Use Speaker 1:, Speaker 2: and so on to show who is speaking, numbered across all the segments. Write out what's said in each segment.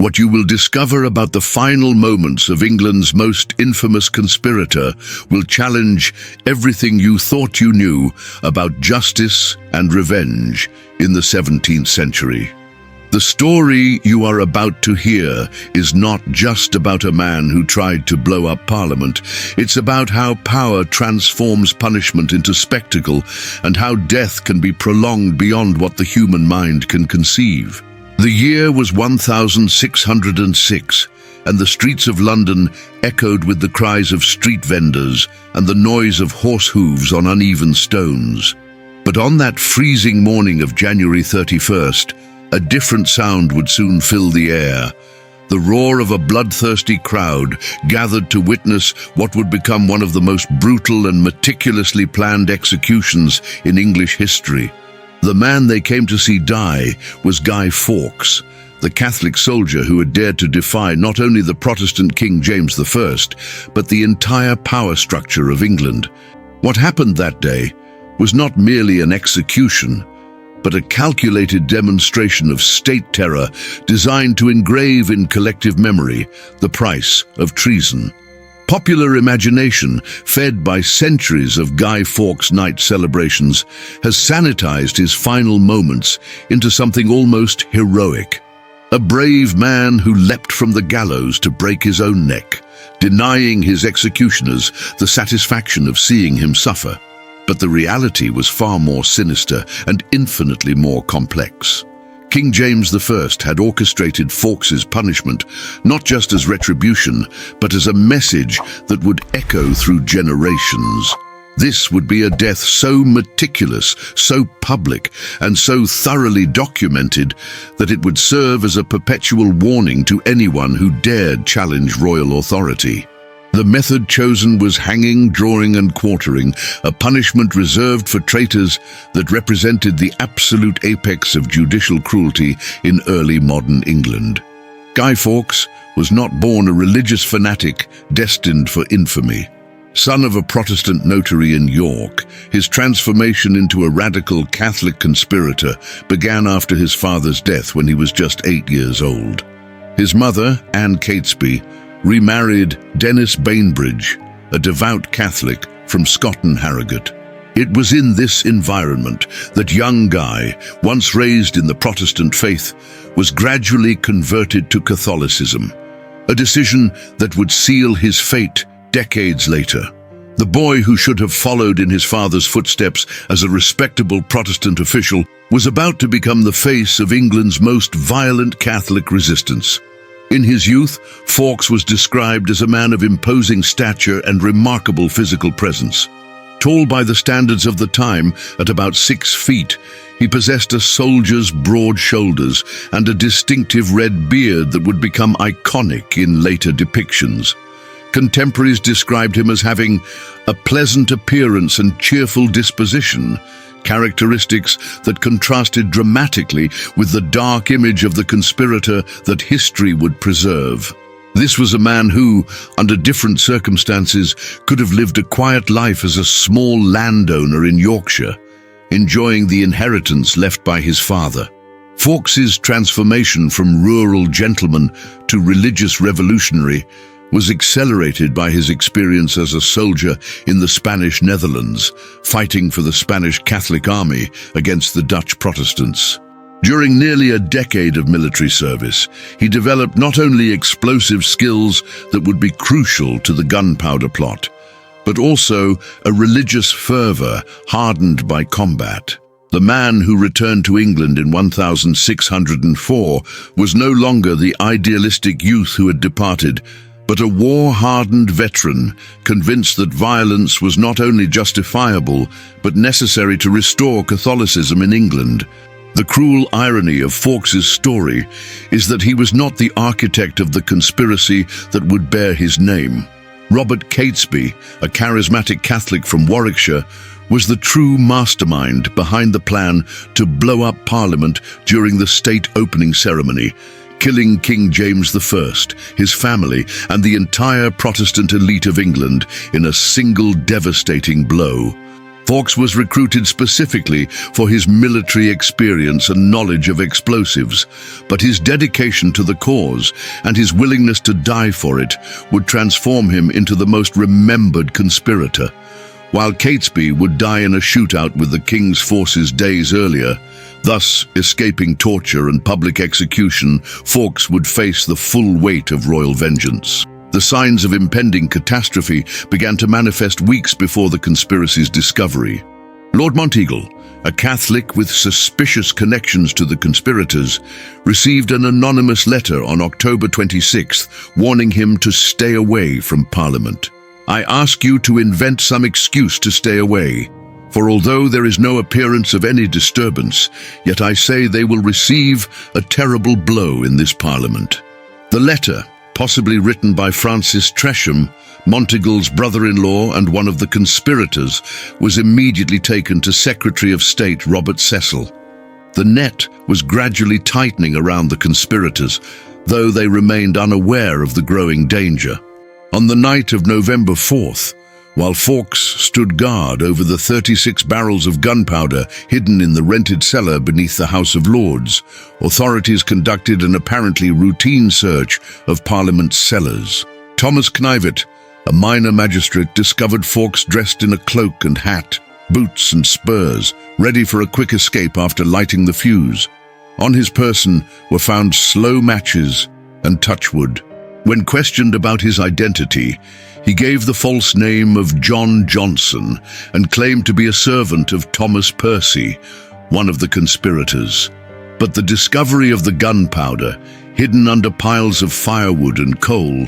Speaker 1: What you will discover about the final moments of England's most infamous conspirator will challenge everything you thought you knew about justice and revenge in the 17th century. The story you are about to hear is not just about a man who tried to blow up Parliament. It's about how power transforms punishment into spectacle and how death can be prolonged beyond what the human mind can conceive. The year was 1606, and the streets of London echoed with the cries of street vendors and the noise of horse hooves on uneven stones. But on that freezing morning of January 31st, a different sound would soon fill the air. The roar of a bloodthirsty crowd gathered to witness what would become one of the most brutal and meticulously planned executions in English history. The man they came to see die was Guy Fawkes, the Catholic soldier who had dared to defy not only the Protestant King James I, but the entire power structure of England. What happened that day was not merely an execution, but a calculated demonstration of state terror designed to engrave in collective memory the price of treason. Popular imagination, fed by centuries of Guy Fawkes night celebrations, has sanitized his final moments into something almost heroic. A brave man who leapt from the gallows to break his own neck, denying his executioners the satisfaction of seeing him suffer. But the reality was far more sinister and infinitely more complex. King James I had orchestrated Fawkes's punishment not just as retribution, but as a message that would echo through generations. This would be a death so meticulous, so public, and so thoroughly documented that it would serve as a perpetual warning to anyone who dared challenge royal authority. The method chosen was hanging, drawing, and quartering, a punishment reserved for traitors that represented the absolute apex of judicial cruelty in early modern England. Guy Fawkes was not born a religious fanatic destined for infamy. Son of a Protestant notary in York, his transformation into a radical Catholic conspirator began after his father's death when he was just 8 years old. His mother, Anne Catesby, remarried Dennis Bainbridge, a devout Catholic from Scotland Harrogate. It was in this environment that young Guy, once raised in the Protestant faith, was gradually converted to Catholicism, a decision that would seal his fate decades later. The boy who should have followed in his father's footsteps as a respectable Protestant official was about to become the face of England's most violent Catholic resistance. In his youth, Fawkes was described as a man of imposing stature and remarkable physical presence. Tall by the standards of the time, at about 6 feet, he possessed a soldier's broad shoulders and a distinctive red beard that would become iconic in later depictions. Contemporaries described him as having a pleasant appearance and cheerful disposition, characteristics that contrasted dramatically with the dark image of the conspirator that history would preserve. This was a man who, under different circumstances, could have lived a quiet life as a small landowner in Yorkshire, enjoying the inheritance left by his father. Fawkes's transformation from rural gentleman to religious revolutionary was accelerated by his experience as a soldier in the Spanish Netherlands, fighting for the Spanish Catholic Army against the Dutch Protestants. During nearly a decade of military service, he developed not only explosive skills that would be crucial to the gunpowder plot, but also a religious fervor hardened by combat. The man who returned to England in 1604 was no longer the idealistic youth who had departed, but a war-hardened veteran, convinced that violence was not only justifiable, but necessary to restore Catholicism in England. The cruel irony of Fawkes's story is that he was not the architect of the conspiracy that would bear his name. Robert Catesby, a charismatic Catholic from Warwickshire, was the true mastermind behind the plan to blow up Parliament during the state opening ceremony, killing King James I, his family, and the entire Protestant elite of England in a single devastating blow. Fawkes was recruited specifically for his military experience and knowledge of explosives, but his dedication to the cause and his willingness to die for it would transform him into the most remembered conspirator. While Catesby would die in a shootout with the king's forces days earlier, thus escaping torture and public execution, Fawkes would face the full weight of royal vengeance. The signs of impending catastrophe began to manifest weeks before the conspiracy's discovery. Lord Monteagle, a Catholic with suspicious connections to the conspirators, received an anonymous letter on October 26th warning him to stay away from Parliament. "I ask you to invent some excuse to stay away. For although there is no appearance of any disturbance, yet I say they will receive a terrible blow in this Parliament." The letter, possibly written by Francis Tresham, Monteagle's brother-in-law and one of the conspirators, was immediately taken to Secretary of State Robert Cecil. The net was gradually tightening around the conspirators, though they remained unaware of the growing danger. On the night of November 4th, while Fawkes stood guard over the 36 barrels of gunpowder hidden in the rented cellar beneath the House of Lords, authorities conducted an apparently routine search of Parliament's cellars. Thomas Knivet, a minor magistrate, discovered Fawkes dressed in a cloak and hat, boots and spurs, ready for a quick escape after lighting the fuse. On his person were found slow matches and touchwood. When questioned about his identity, he gave the false name of John Johnson and claimed to be a servant of Thomas Percy, one of the conspirators. But the discovery of the gunpowder, hidden under piles of firewood and coal,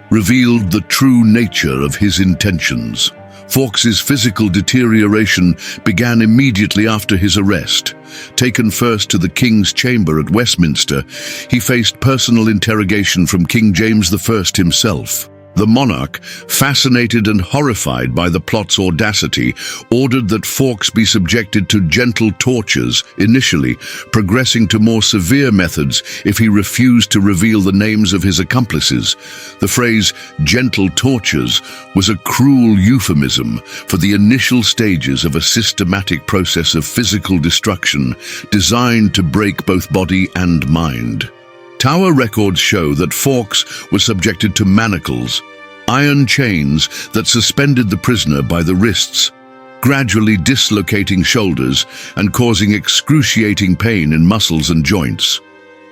Speaker 1: revealed the true nature of his intentions. Fawkes's physical deterioration began immediately after his arrest. Taken first to the King's Chamber at Westminster, he faced personal interrogation from King James I himself. The monarch, fascinated and horrified by the plot's audacity, ordered that Fawkes be subjected to gentle tortures initially, progressing to more severe methods if he refused to reveal the names of his accomplices. The phrase gentle tortures was a cruel euphemism for the initial stages of a systematic process of physical destruction designed to break both body and mind. Tower records show that Fawkes was subjected to manacles, iron chains that suspended the prisoner by the wrists, gradually dislocating shoulders and causing excruciating pain in muscles and joints.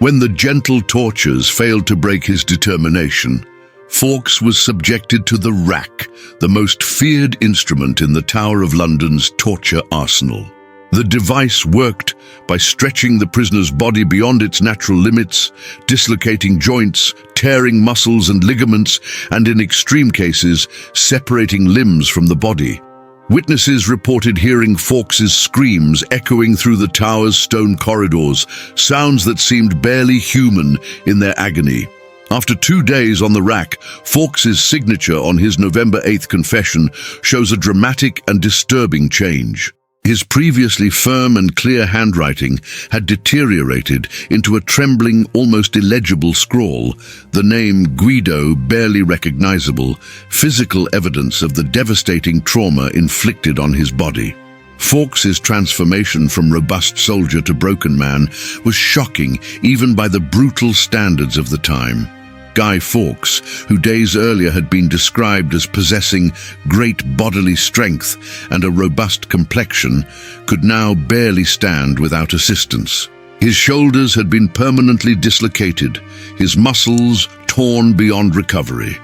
Speaker 1: When the gentle tortures failed to break his determination, Fawkes was subjected to the rack, the most feared instrument in the Tower of London's torture arsenal. The device worked by stretching the prisoner's body beyond its natural limits, dislocating joints, tearing muscles and ligaments, and in extreme cases, separating limbs from the body. Witnesses reported hearing Fawkes's screams echoing through the tower's stone corridors, sounds that seemed barely human in their agony. After 2 days on the rack, Fawkes's signature on his November 8th confession shows a dramatic and disturbing change. His previously firm and clear handwriting had deteriorated into a trembling, almost illegible scrawl, the name Guido barely recognizable, physical evidence of the devastating trauma inflicted on his body. Fawkes's transformation from robust soldier to broken man was shocking even by the brutal standards of the time. Guy Fawkes, who days earlier had been described as possessing great bodily strength and a robust complexion, could now barely stand without assistance. His shoulders had been permanently dislocated, his muscles torn beyond recovery.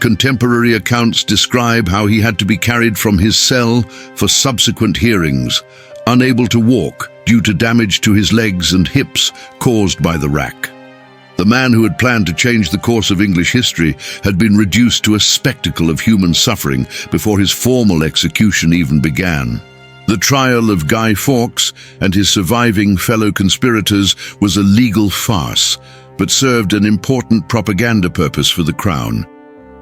Speaker 1: Contemporary accounts describe how he had to be carried from his cell for subsequent hearings, unable to walk due to damage to his legs and hips caused by the rack. The man who had planned to change the course of English history had been reduced to a spectacle of human suffering before his formal execution even began. The trial of Guy Fawkes and his surviving fellow conspirators was a legal farce, but served an important propaganda purpose for the Crown.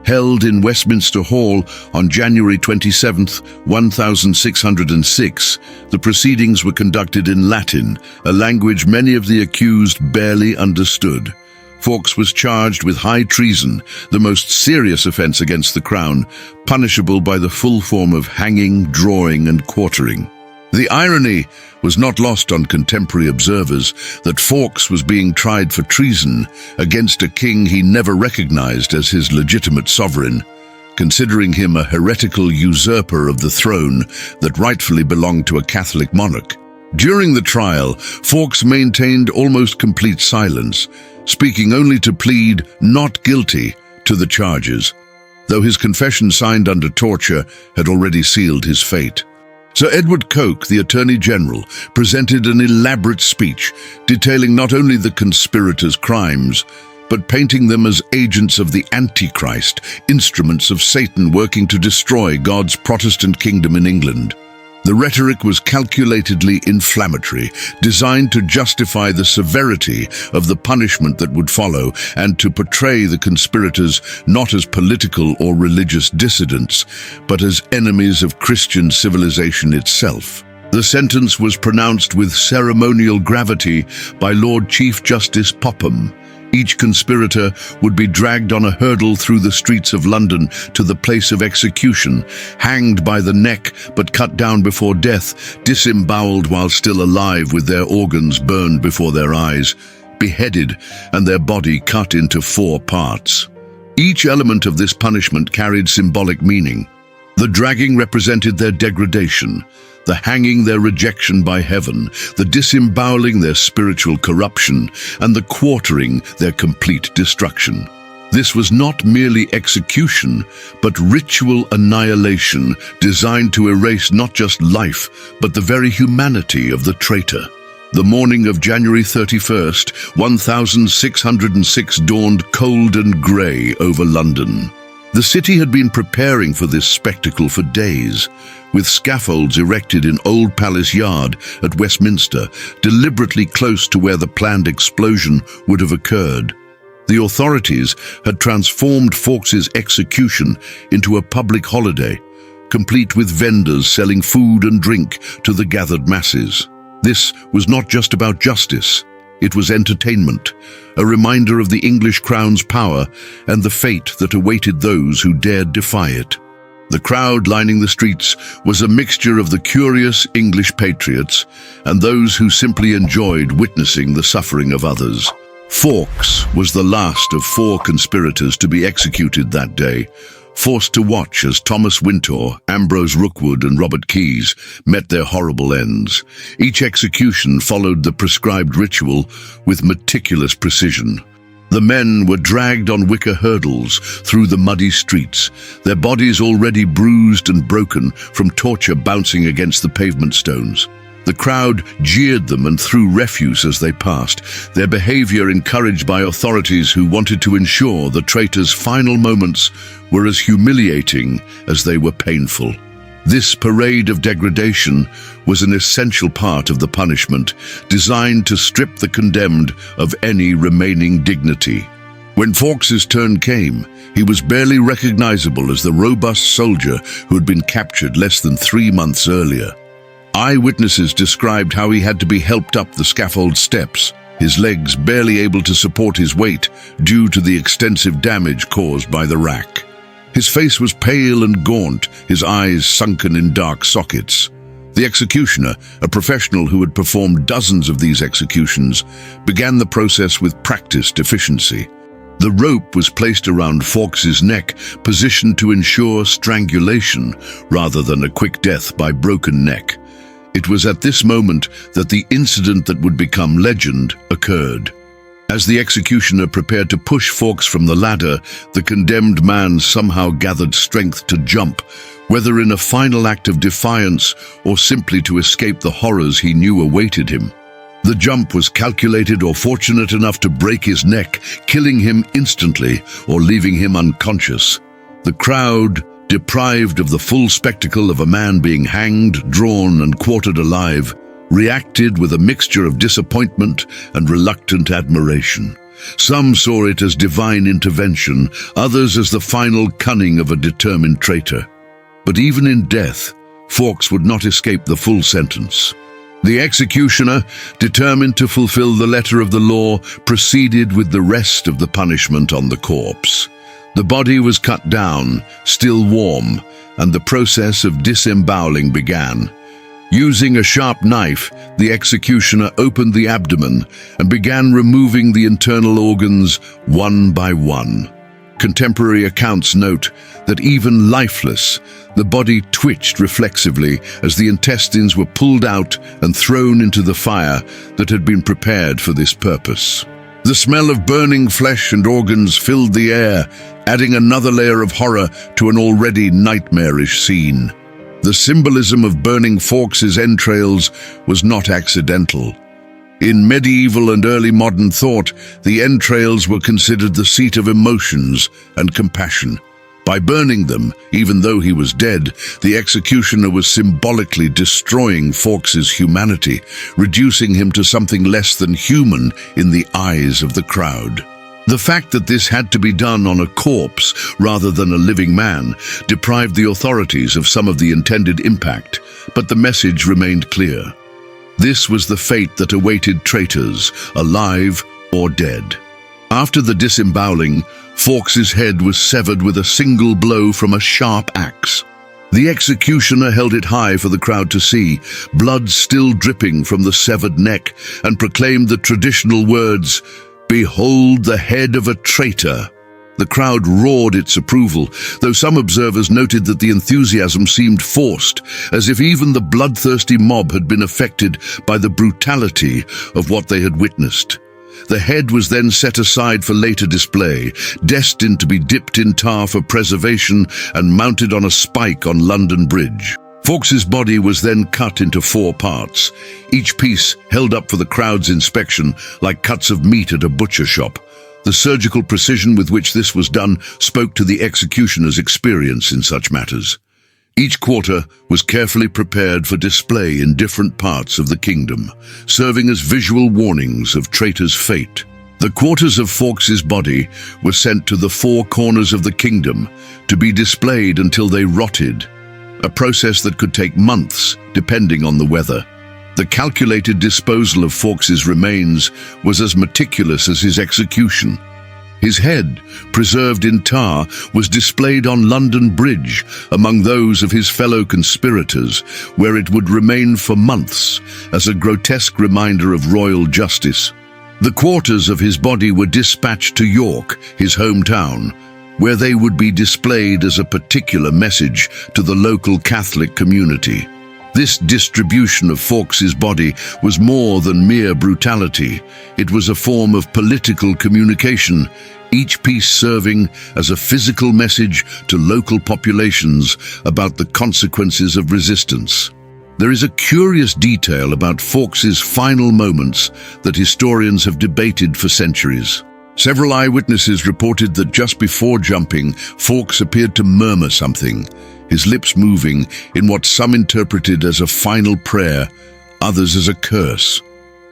Speaker 1: Held in Westminster Hall on January 27, 1606, the proceedings were conducted in Latin, a language many of the accused barely understood. Fawkes was charged with high treason, the most serious offence against the crown, punishable by the full form of hanging, drawing, and quartering. The irony was not lost on contemporary observers that Fawkes was being tried for treason against a king he never recognized as his legitimate sovereign, considering him a heretical usurper of the throne that rightfully belonged to a Catholic monarch. During the trial, Fawkes maintained almost complete silence, speaking only to plead not guilty to the charges, though his confession signed under torture had already sealed his fate. Sir Edward Coke, the Attorney General, presented an elaborate speech detailing not only the conspirators' crimes, but painting them as agents of the Antichrist, instruments of Satan working to destroy God's Protestant kingdom in England. The rhetoric was calculatedly inflammatory, designed to justify the severity of the punishment that would follow and to portray the conspirators not as political or religious dissidents, but as enemies of Christian civilization itself. The sentence was pronounced with ceremonial gravity by Lord Chief Justice Popham. Each conspirator would be dragged on a hurdle through the streets of London to the place of execution, hanged by the neck but cut down before death, disemboweled while still alive with their organs burned before their eyes, beheaded and their body cut into 4 parts. Each element of this punishment carried symbolic meaning. The dragging represented their degradation, the hanging their rejection by heaven, the disemboweling their spiritual corruption, and the quartering their complete destruction. This was not merely execution, but ritual annihilation designed to erase not just life, but the very humanity of the traitor. The morning of January 31st, 1606 dawned cold and grey over London. The city had been preparing for this spectacle for days, with scaffolds erected in Old Palace Yard at Westminster, deliberately close to where the planned explosion would have occurred. The authorities had transformed Fawkes' execution into a public holiday, complete with vendors selling food and drink to the gathered masses. This was not just about justice. It was entertainment, a reminder of the English crown's power and the fate that awaited those who dared defy it. The crowd lining the streets was a mixture of the curious English patriots and those who simply enjoyed witnessing the suffering of others. Fawkes was the last of 4 conspirators to be executed that day, forced to watch as Thomas Wintour, Ambrose Rookwood and Robert Keyes met their horrible ends. Each execution followed the prescribed ritual with meticulous precision. The men were dragged on wicker hurdles through the muddy streets, their bodies already bruised and broken from torture bouncing against the pavement stones. The crowd jeered them and threw refuse as they passed, their behavior encouraged by authorities who wanted to ensure the traitors' final moments were as humiliating as they were painful. This parade of degradation was an essential part of the punishment, designed to strip the condemned of any remaining dignity. When Fawkes' turn came, he was barely recognizable as the robust soldier who had been captured less than 3 months earlier. Eyewitnesses described how he had to be helped up the scaffold steps, his legs barely able to support his weight due to the extensive damage caused by the rack. His face was pale and gaunt, his eyes sunken in dark sockets. The executioner, a professional who had performed dozens of these executions, began the process with practiced efficiency. The rope was placed around Fawkes' neck, positioned to ensure strangulation rather than a quick death by broken neck. It was at this moment that the incident that would become legend occurred. As the executioner prepared to push Fawkes from the ladder, the condemned man somehow gathered strength to jump, whether in a final act of defiance or simply to escape the horrors he knew awaited him. The jump was calculated or fortunate enough to break his neck, killing him instantly or leaving him unconscious. The crowd, deprived of the full spectacle of a man being hanged, drawn, and quartered alive, reacted with a mixture of disappointment and reluctant admiration. Some saw it as divine intervention, others as the final cunning of a determined traitor. But even in death, Fawkes would not escape the full sentence. The executioner, determined to fulfill the letter of the law, proceeded with the rest of the punishment on the corpse. The body was cut down, still warm, and the process of disemboweling began. Using a sharp knife, the executioner opened the abdomen and began removing the internal organs one by one. Contemporary accounts note that even lifeless, the body twitched reflexively as the intestines were pulled out and thrown into the fire that had been prepared for this purpose. The smell of burning flesh and organs filled the air, adding another layer of horror to an already nightmarish scene. The symbolism of burning Fawkes' entrails was not accidental. In medieval and early modern thought, the entrails were considered the seat of emotions and compassion. By burning them, even though he was dead, the executioner was symbolically destroying Fawkes' humanity, reducing him to something less than human in the eyes of the crowd. The fact that this had to be done on a corpse rather than a living man deprived the authorities of some of the intended impact, but the message remained clear. This was the fate that awaited traitors, alive or dead. After the disemboweling, Fawkes' head was severed with a single blow from a sharp axe. The executioner held it high for the crowd to see, blood still dripping from the severed neck, and proclaimed the traditional words, "Behold the head of a traitor." The crowd roared its approval, though some observers noted that the enthusiasm seemed forced, as if even the bloodthirsty mob had been affected by the brutality of what they had witnessed. The head was then set aside for later display, destined to be dipped in tar for preservation and mounted on a spike on London Bridge. Fawkes' body was then cut into 4 parts, each piece held up for the crowd's inspection like cuts of meat at a butcher shop. The surgical precision with which this was done spoke to the executioner's experience in such matters. Each quarter was carefully prepared for display in different parts of the kingdom, serving as visual warnings of traitors' fate. The quarters of Fawkes' body were sent to the 4 corners of the kingdom to be displayed until they rotted, a process that could take months, depending on the weather. The calculated disposal of Fawkes' remains was as meticulous as his execution. His head, preserved in tar, was displayed on London Bridge among those of his fellow conspirators, where it would remain for months as a grotesque reminder of royal justice. The quarters of his body were dispatched to York, his hometown, where they would be displayed as a particular message to the local Catholic community. This distribution of Fawkes' body was more than mere brutality. It was a form of political communication, each piece serving as a physical message to local populations about the consequences of resistance. There is a curious detail about Fawkes' final moments that historians have debated for centuries. Several eyewitnesses reported that just before jumping, Fawkes appeared to murmur something, his lips moving in what some interpreted as a final prayer, others as a curse.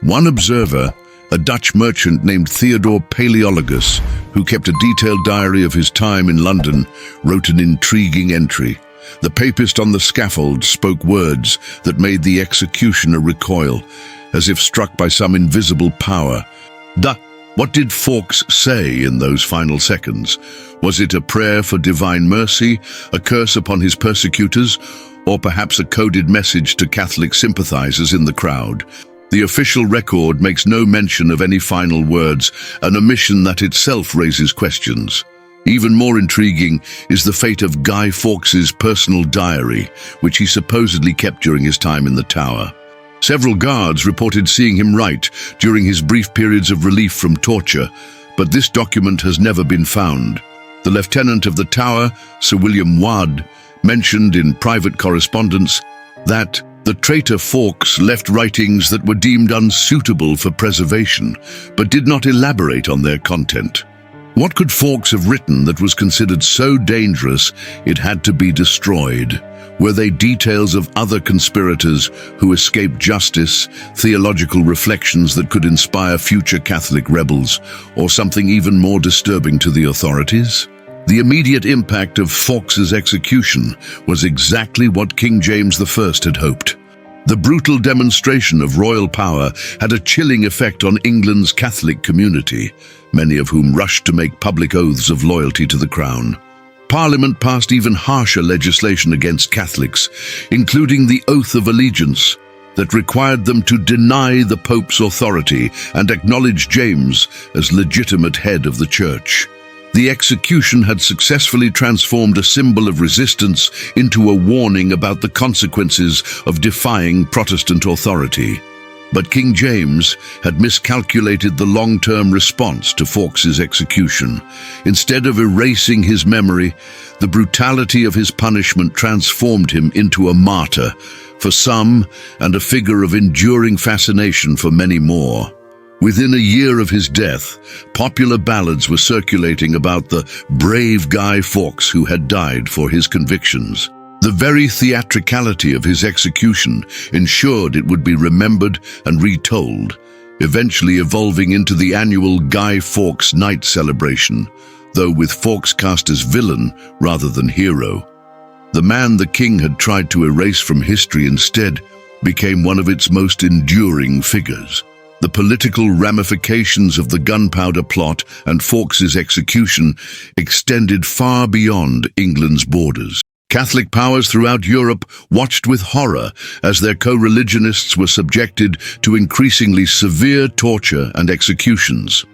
Speaker 1: One observer, a Dutch merchant named Theodore Paleologus, who kept a detailed diary of his time in London, wrote an intriguing entry. The papist on the scaffold spoke words that made the executioner recoil, as if struck by some invisible power. What did Fawkes say in those final seconds? Was it a prayer for divine mercy, a curse upon his persecutors, or perhaps a coded message to Catholic sympathizers in the crowd? The official record makes no mention of any final words, an omission that itself raises questions. Even more intriguing is the fate of Guy Fawkes' personal diary, which he supposedly kept during his time in the Tower. Several guards reported seeing him write during his brief periods of relief from torture, but this document has never been found. The lieutenant of the Tower, Sir William Wadd, mentioned in private correspondence that the traitor Fawkes left writings that were deemed unsuitable for preservation, but did not elaborate on their content. What could Fawkes have written that was considered so dangerous it had to be destroyed? Were they details of other conspirators who escaped justice, theological reflections that could inspire future Catholic rebels, or something even more disturbing to the authorities? The immediate impact of Fawkes' execution was exactly what King James I had hoped. The brutal demonstration of royal power had a chilling effect on England's Catholic community, many of whom rushed to make public oaths of loyalty to the crown. Parliament passed even harsher legislation against Catholics, including the Oath of Allegiance, that required them to deny the Pope's authority and acknowledge James as legitimate head of the Church. The execution had successfully transformed a symbol of resistance into a warning about the consequences of defying Protestant authority. But King James had miscalculated the long-term response to Fawkes' execution. Instead of erasing his memory, the brutality of his punishment transformed him into a martyr for some and a figure of enduring fascination for many more. Within a year of his death, popular ballads were circulating about the brave Guy Fawkes who had died for his convictions. The very theatricality of his execution ensured it would be remembered and retold, eventually evolving into the annual Guy Fawkes Night celebration, though with Fawkes cast as villain rather than hero. The man the king had tried to erase from history instead became one of its most enduring figures. The political ramifications of the gunpowder plot and Fawkes' execution extended far beyond England's borders. Catholic powers throughout Europe watched with horror as their co-religionists were subjected to increasingly severe torture and executions.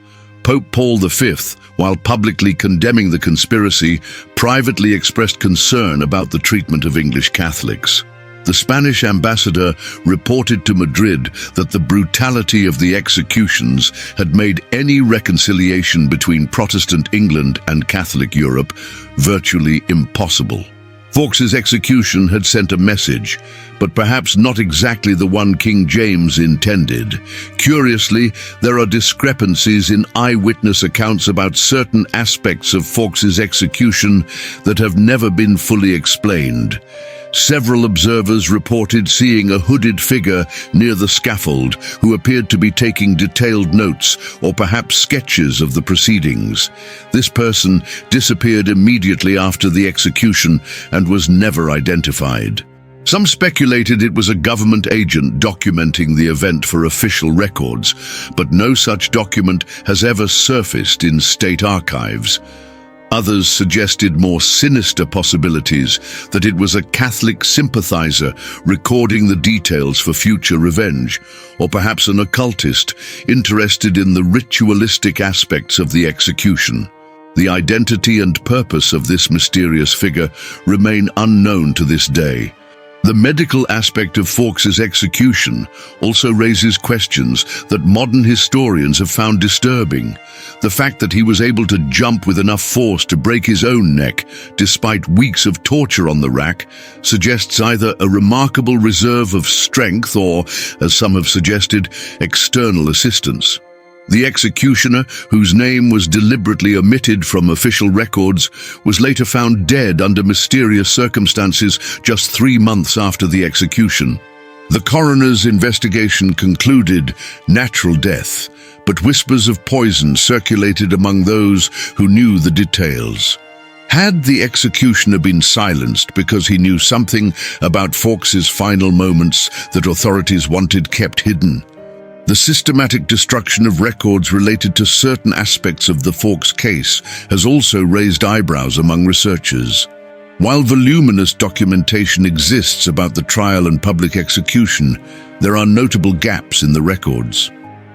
Speaker 1: Pope Paul V, while publicly condemning the conspiracy, privately expressed concern about the treatment of English Catholics. The Spanish ambassador reported to Madrid that the brutality of the executions had made any reconciliation between Protestant England and Catholic Europe virtually impossible. Fawkes' execution had sent a message, but perhaps not exactly the one King James intended. Curiously, there are discrepancies in eyewitness accounts about certain aspects of Fawkes' execution that have never been fully explained. Several observers reported seeing a hooded figure near the scaffold who appeared to be taking detailed notes or perhaps sketches of the proceedings. This person disappeared immediately after the execution and was never identified. Some speculated it was a government agent documenting the event for official records, but no such document has ever surfaced in state archives. Others suggested more sinister possibilities, that it was a Catholic sympathizer recording the details for future revenge, or perhaps an occultist interested in the ritualistic aspects of the execution. The identity and purpose of this mysterious figure remain unknown to this day. The medical aspect of Fawkes' execution also raises questions that modern historians have found disturbing. The fact that he was able to jump with enough force to break his own neck, despite weeks of torture on the rack, suggests either a remarkable reserve of strength or, as some have suggested, external assistance. The executioner, whose name was deliberately omitted from official records, was later found dead under mysterious circumstances just 3 months after the execution. The coroner's investigation concluded natural death, but whispers of poison circulated among those who knew the details. Had the executioner been silenced because he knew something about Fawkes' final moments that authorities wanted kept hidden? The systematic destruction of records related to certain aspects of the Fawkes case has also raised eyebrows among researchers. While voluminous documentation exists about the trial and public execution, there are notable gaps in the records.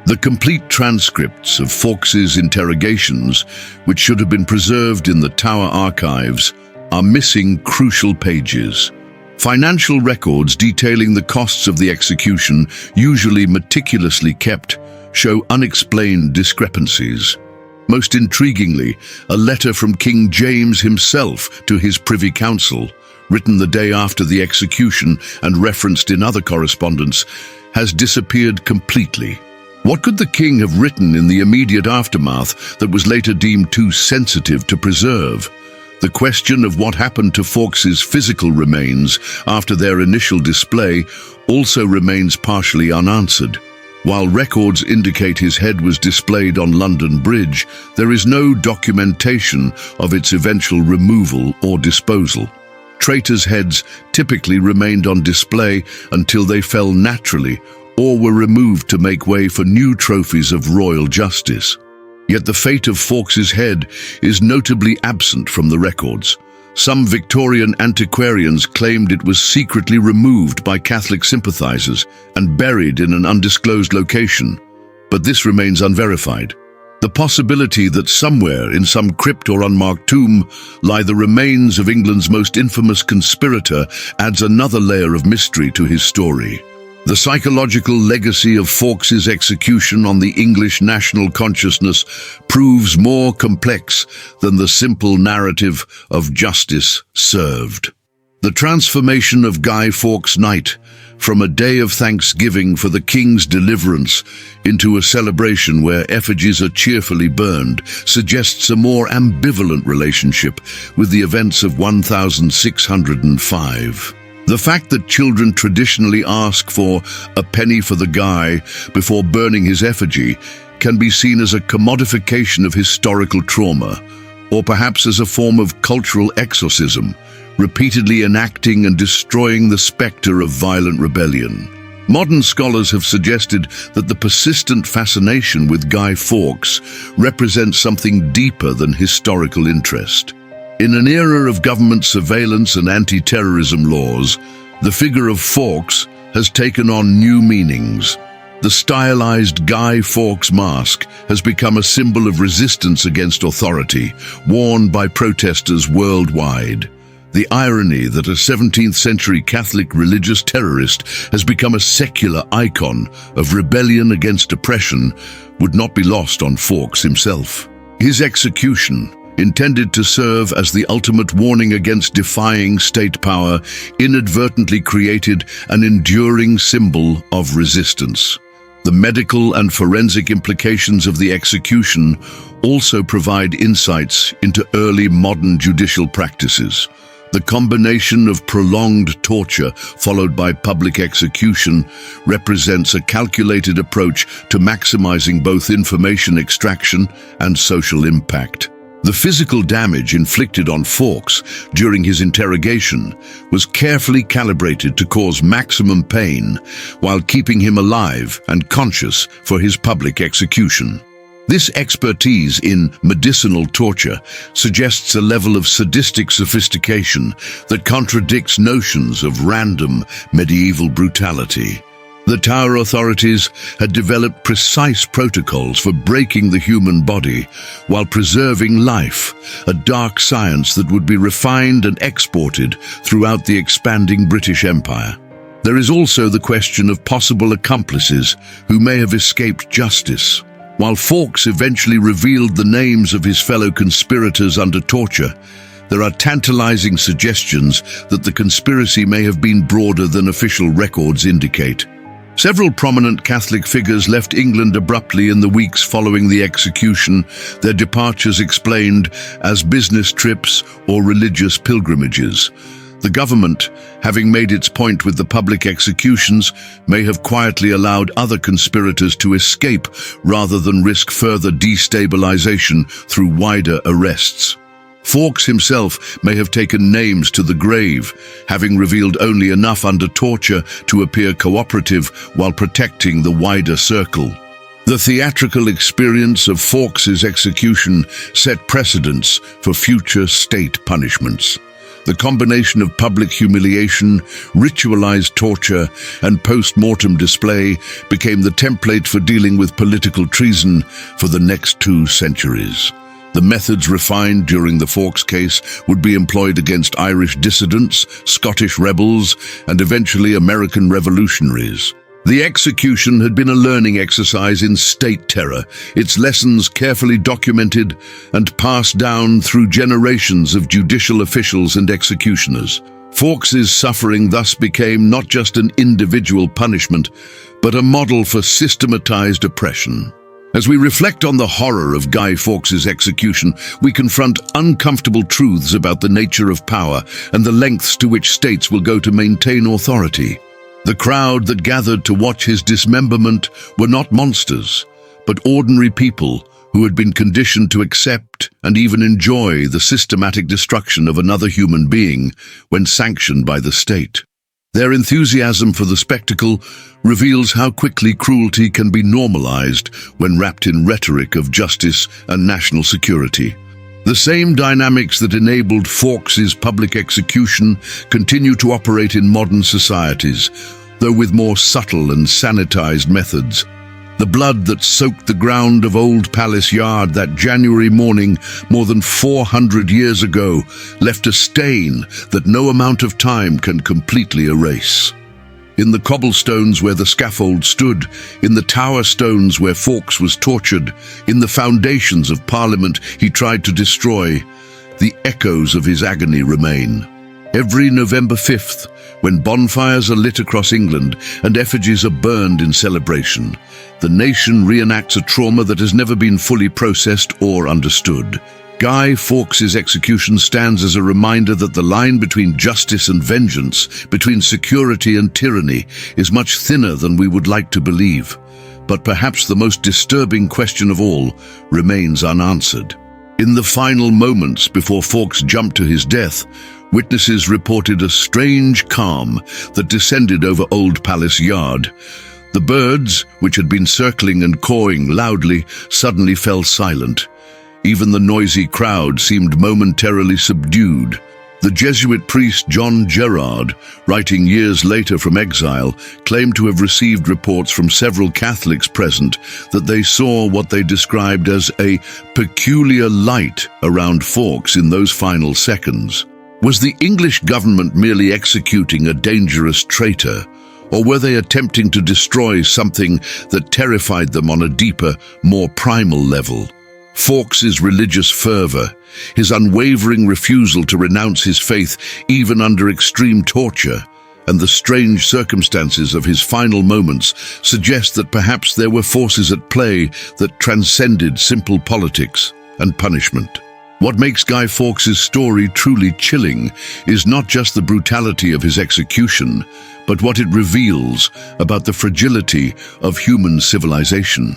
Speaker 1: The complete transcripts of Fawkes' interrogations, which should have been preserved in the Tower archives, are missing crucial pages. Financial records detailing the costs of the execution, usually meticulously kept, show unexplained discrepancies. Most intriguingly, a letter from King James himself to his Privy Council, written the day after the execution and referenced in other correspondence, has disappeared completely. What could the king have written in the immediate aftermath that was later deemed too sensitive to preserve? The question of what happened to Fawkes' physical remains after their initial display also remains partially unanswered. While records indicate his head was displayed on London Bridge, there is no documentation of its eventual removal or disposal. Traitors' heads typically remained on display until they fell naturally or were removed to make way for new trophies of royal justice. Yet the fate of Fawkes's head is notably absent from the records. Some Victorian antiquarians claimed it was secretly removed by Catholic sympathizers and buried in an undisclosed location, but this remains unverified. The possibility that somewhere in some crypt or unmarked tomb lie the remains of England's most infamous conspirator adds another layer of mystery to his story. The psychological legacy of Fawkes's execution on the English national consciousness proves more complex than the simple narrative of justice served. The transformation of Guy Fawkes Night from a day of thanksgiving for the king's deliverance into a celebration where effigies are cheerfully burned suggests a more ambivalent relationship with the events of 1605. The fact that children traditionally ask for a penny for the guy before burning his effigy can be seen as a commodification of historical trauma, or perhaps as a form of cultural exorcism, repeatedly enacting and destroying the spectre of violent rebellion. Modern scholars have suggested that the persistent fascination with Guy Fawkes represents something deeper than historical interest. In an era of government surveillance and anti-terrorism laws, the figure of Fawkes has taken on new meanings. The stylized Guy Fawkes mask has become a symbol of resistance against authority, worn by protesters worldwide. The irony that a 17th-century Catholic religious terrorist has become a secular icon of rebellion against oppression would not be lost on Fawkes himself. His execution, intended to serve as the ultimate warning against defying state power, inadvertently created an enduring symbol of resistance. The medical and forensic implications of the execution also provide insights into early modern judicial practices. The combination of prolonged torture followed by public execution represents a calculated approach to maximizing both information extraction and social impact. The physical damage inflicted on Fawkes during his interrogation was carefully calibrated to cause maximum pain while keeping him alive and conscious for his public execution. This expertise in medicinal torture suggests a level of sadistic sophistication that contradicts notions of random medieval brutality. The Tower authorities had developed precise protocols for breaking the human body while preserving life, a dark science that would be refined and exported throughout the expanding British Empire. There is also the question of possible accomplices who may have escaped justice. While Fawkes eventually revealed the names of his fellow conspirators under torture, there are tantalizing suggestions that the conspiracy may have been broader than official records indicate. Several prominent Catholic figures left England abruptly in the weeks following the execution, their departures explained as business trips or religious pilgrimages. The government, having made its point with the public executions, may have quietly allowed other conspirators to escape rather than risk further destabilization through wider arrests. Fawkes himself may have taken names to the grave, having revealed only enough under torture to appear cooperative while protecting the wider circle. The theatrical experience of Fawkes's execution set precedents for future state punishments. The combination of public humiliation, ritualized torture, and post-mortem display became the template for dealing with political treason for the next 2 centuries. The methods refined during the Fawkes case would be employed against Irish dissidents, Scottish rebels, and eventually American revolutionaries. The execution had been a learning exercise in state terror, its lessons carefully documented and passed down through generations of judicial officials and executioners. Fawkes's suffering thus became not just an individual punishment, but a model for systematized oppression. As we reflect on the horror of Guy Fawkes's execution, we confront uncomfortable truths about the nature of power and the lengths to which states will go to maintain authority. The crowd that gathered to watch his dismemberment were not monsters, but ordinary people who had been conditioned to accept and even enjoy the systematic destruction of another human being when sanctioned by the state. Their enthusiasm for the spectacle reveals how quickly cruelty can be normalized when wrapped in rhetoric of justice and national security. The same dynamics that enabled Fawkes' public execution continue to operate in modern societies, though with more subtle and sanitized methods. The blood that soaked the ground of Old Palace Yard that January morning more than 400 years ago left a stain that no amount of time can completely erase. In the cobblestones where the scaffold stood, in the tower stones where Fawkes was tortured, in the foundations of Parliament he tried to destroy, the echoes of his agony remain. Every November 5th, when bonfires are lit across England and effigies are burned in celebration, the nation reenacts a trauma that has never been fully processed or understood. Guy Fawkes' execution stands as a reminder that the line between justice and vengeance, between security and tyranny, is much thinner than we would like to believe. But perhaps the most disturbing question of all remains unanswered. In the final moments before Fawkes jumped to his death, witnesses reported a strange calm that descended over Old Palace Yard. The birds, which had been circling and cawing loudly, suddenly fell silent. Even the noisy crowd seemed momentarily subdued. The Jesuit priest John Gerard, writing years later from exile, claimed to have received reports from several Catholics present that they saw what they described as a peculiar light around Fawkes in those final seconds. Was the English government merely executing a dangerous traitor, or were they attempting to destroy something that terrified them on a deeper, more primal level? Fawkes' religious fervor, his unwavering refusal to renounce his faith even under extreme torture, and the strange circumstances of his final moments suggest that perhaps there were forces at play that transcended simple politics and punishment. What makes Guy Fawkes' story truly chilling is not just the brutality of his execution, but what it reveals about the fragility of human civilization.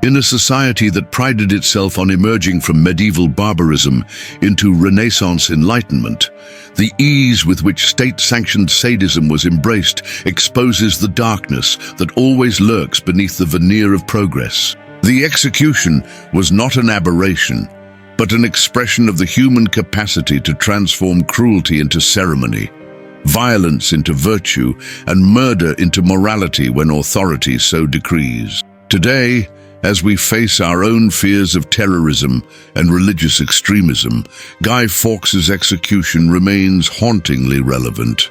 Speaker 1: In a society that prided itself on emerging from medieval barbarism into Renaissance enlightenment, the ease with which state-sanctioned sadism was embraced exposes the darkness that always lurks beneath the veneer of progress. The execution was not an aberration, but an expression of the human capacity to transform cruelty into ceremony, violence into virtue, and murder into morality when authority so decrees. Today, as we face our own fears of terrorism and religious extremism, Guy Fawkes' execution remains hauntingly relevant.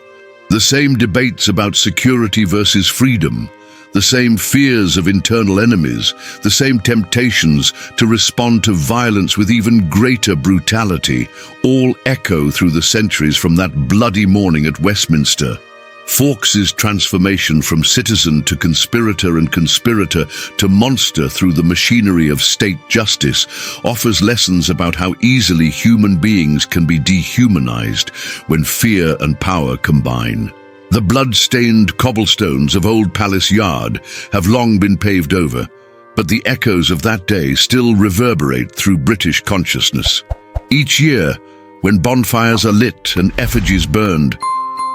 Speaker 1: The same debates about security versus freedom, the same fears of internal enemies, the same temptations to respond to violence with even greater brutality, all echo through the centuries from that bloody morning at Westminster. Fawkes' transformation from citizen to conspirator and conspirator to monster through the machinery of state justice offers lessons about how easily human beings can be dehumanized when fear and power combine. The blood-stained cobblestones of Old Palace Yard have long been paved over, but the echoes of that day still reverberate through British consciousness. Each year, when bonfires are lit and effigies burned,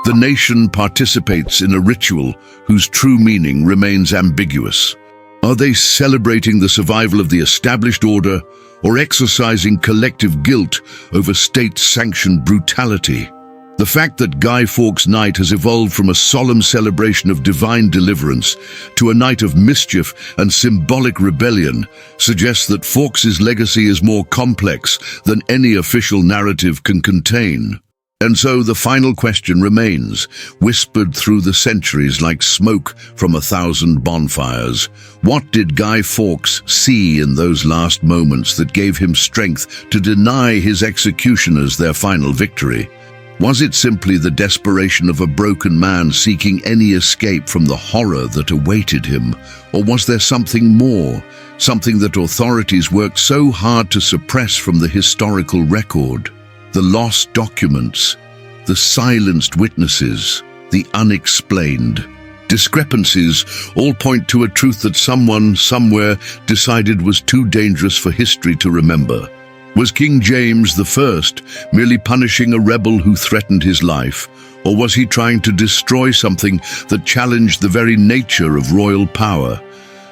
Speaker 1: the nation participates in a ritual whose true meaning remains ambiguous. Are they celebrating the survival of the established order or exercising collective guilt over state-sanctioned brutality? The fact that Guy Fawkes' Night has evolved from a solemn celebration of divine deliverance to a night of mischief and symbolic rebellion suggests that Fawkes' legacy is more complex than any official narrative can contain. And so the final question remains, whispered through the centuries like smoke from 1,000 bonfires. What did Guy Fawkes see in those last moments that gave him strength to deny his executioners their final victory? Was it simply the desperation of a broken man seeking any escape from the horror that awaited him? Or was there something more, something that authorities worked so hard to suppress from the historical record? The lost documents, the silenced witnesses, the unexplained. discrepancies all point to a truth that someone, somewhere, decided was too dangerous for history to remember. Was King James I merely punishing a rebel who threatened his life, or was he trying to destroy something that challenged the very nature of royal power?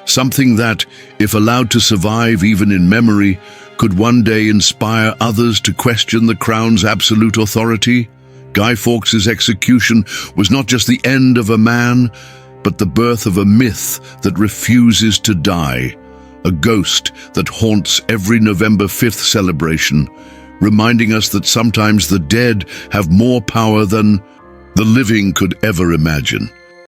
Speaker 1: Something that, if allowed to survive even in memory, could one day inspire others to question the crown's absolute authority? Guy Fawkes' execution was not just the end of a man, but the birth of a myth that refuses to die, a ghost that haunts every November 5th celebration, reminding us that sometimes the dead have more power than the living could ever imagine.